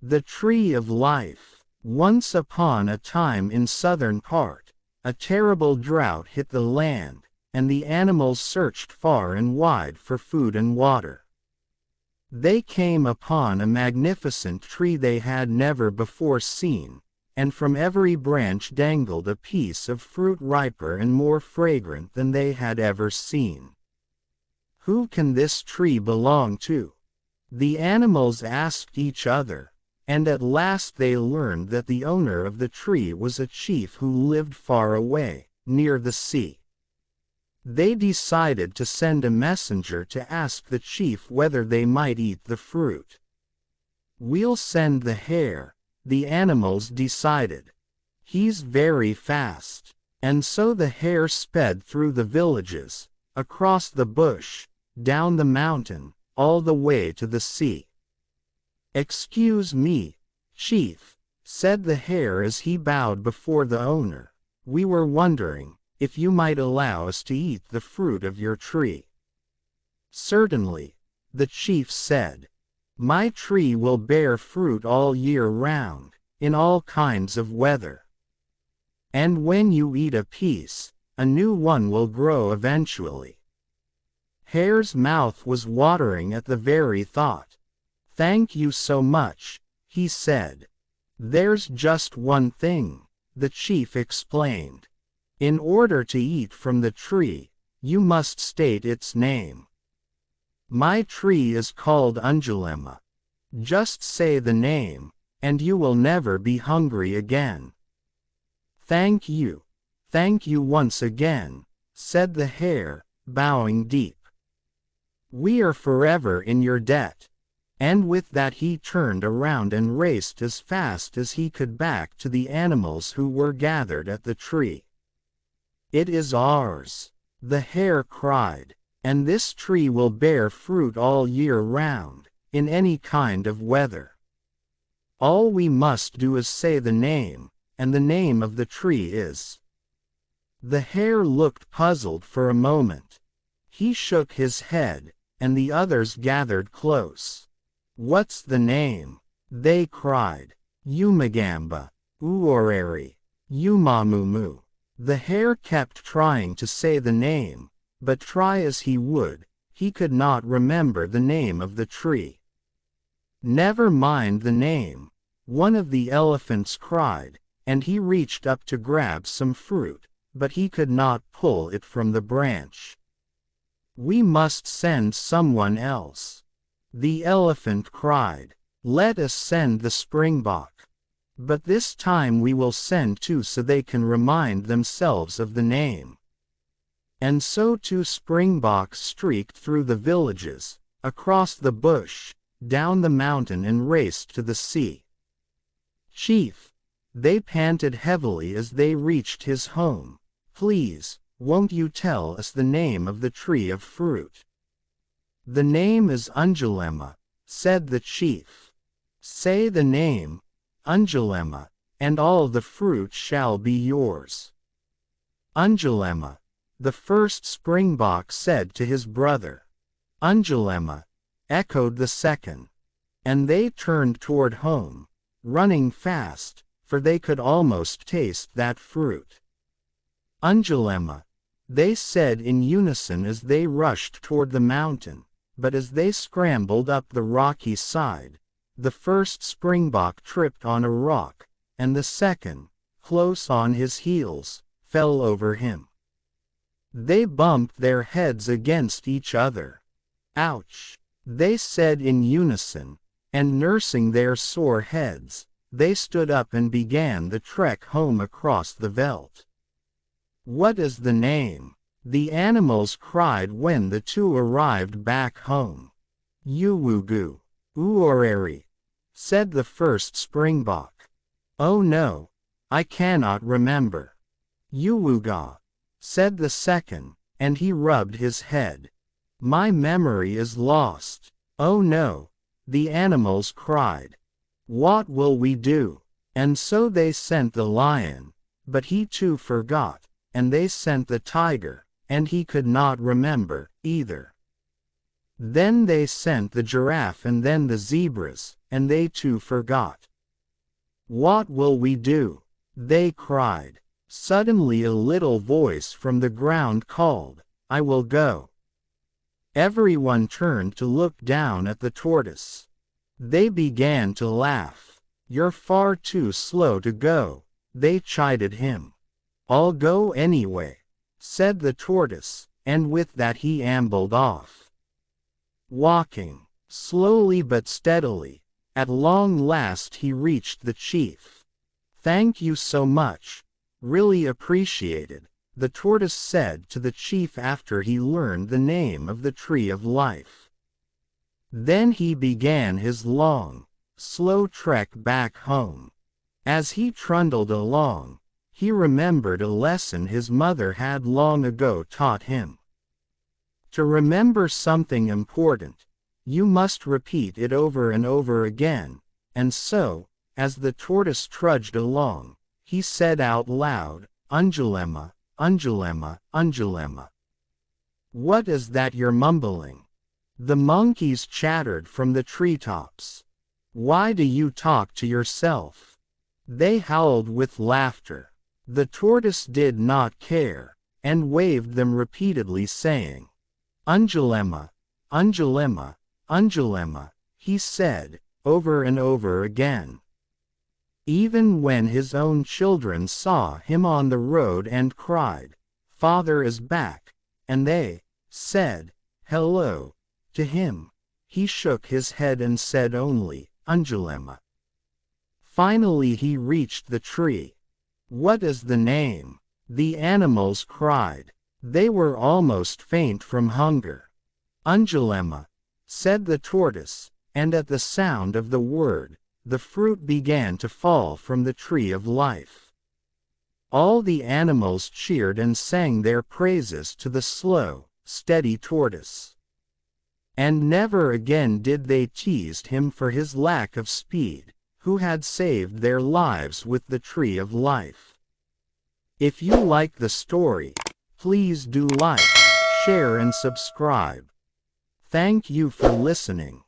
The Tree of Life. Once upon a time in southern part, a terrible drought hit the land, and the animals searched far and wide for food and water. They came upon a magnificent tree they had never before seen, and from every branch dangled a piece of fruit riper and more fragrant than they had ever seen. "Who can this tree belong to?" the animals asked each other, and at last they learned that the owner of the tree was a chief who lived far away, near the sea. They decided to send a messenger to ask the chief whether they might eat the fruit. "We'll send the hare," the animals decided. "He's very fast." And so the hare sped through the villages, across the bush, down the mountain, all the way to the sea. "Excuse me, Chief," said the hare as he bowed before the owner. "We were wondering if you might allow us to eat the fruit of your tree." "Certainly," the chief said. "My tree will bear fruit all year round, in all kinds of weather. And when you eat a piece, a new one will grow eventually." Hare's mouth was watering at the very thought. "Thank you so much," he said. "There's just one thing," the chief explained. "In order to eat from the tree, you must state its name. My tree is called Ungulema. Just say the name, and you will never be hungry again." Thank you once again," said the hare, bowing deep. "We are forever in your debt." And with that he turned around and raced as fast as he could back to the animals who were gathered at the tree. "It is ours," the hare cried, "and this tree will bear fruit all year round, in any kind of weather. All we must do is say the name, and the name of the tree is—" The hare looked puzzled for a moment. He shook his head, and the others gathered close. "What's the name?" they cried. "Umagamba, Uoreri, Umamumu." The hare kept trying to say the name, but try as he would, he could not remember the name of the tree. "Never mind the name," one of the elephants cried, and he reached up to grab some fruit, but he could not pull it from the branch. "We must send someone else," the elephant cried. "Let us send the springbok. But this time we will send two so they can remind themselves of the name." And so two springboks streaked through the villages, across the bush, down the mountain and raced to the sea. "Chief," they panted heavily as they reached his home, "please, won't you tell us the name of the tree of fruit?" "The name is Ungulema," said the chief. "Say the name, Ungulema, and all the fruit shall be yours." "Ungulema," the first springbok said to his brother. "Ungulema," echoed the second. And they turned toward home, running fast, for they could almost taste that fruit. "Ungulema," they said in unison as they rushed toward the mountain, but as they scrambled up the rocky side, the first springbok tripped on a rock, and the second, close on his heels, fell over him. They bumped their heads against each other. "Ouch!" they said in unison, and nursing their sore heads, they stood up and began the trek home across the veldt. "What is the name?" the animals cried when the two arrived back home. "Uwugu, Uoreri," said the first springbok. "Oh no, I cannot remember." "Uwuga," said the second, and he rubbed his head. "My memory is lost." "Oh no," the animals cried. "What will we do?" And so they sent the lion, but he too forgot, and they sent the tiger, and he could not remember, either. Then they sent the giraffe and then the zebras, and they too forgot. "What will we do?" they cried. Suddenly a little voice from the ground called, "I will go." Everyone turned to look down at the tortoise. They began to laugh. "You're far too slow to go," they chided him. "I'll go anyway," said the tortoise, and with that he ambled off. Walking slowly but steadily, at long last he reached the chief. "Thank you so much. Really appreciated," the tortoise said to the chief after he learned the name of the tree of life. Then he began his long, slow trek back home. As he trundled along, he remembered a lesson his mother had long ago taught him. To remember something important, you must repeat it over and over again, and so, as the tortoise trudged along, he said out loud, "Unjulemma, Unjulemma, Unjulemma." "What is that you're mumbling?" the monkeys chattered from the treetops. "Why do you talk to yourself?" they howled with laughter. The tortoise did not care, and waved them repeatedly saying, "Unjulemma, Unjulemma, Unjulemma," he said, over and over again. Even when his own children saw him on the road and cried, "Father is back," and they said, "Hello," to him, he shook his head and said only, "Unjulemma." Finally he reached the tree. "What is the name?" the animals cried. They were almost faint from hunger. "Unjulemma," said the tortoise, and at the sound of the word, the fruit began to fall from the tree of life. All the animals cheered and sang their praises to the slow, steady tortoise. And never again did they tease him for his lack of speed, who had saved their lives with the tree of life. If you like the story, please do like, share and subscribe. Thank you for listening.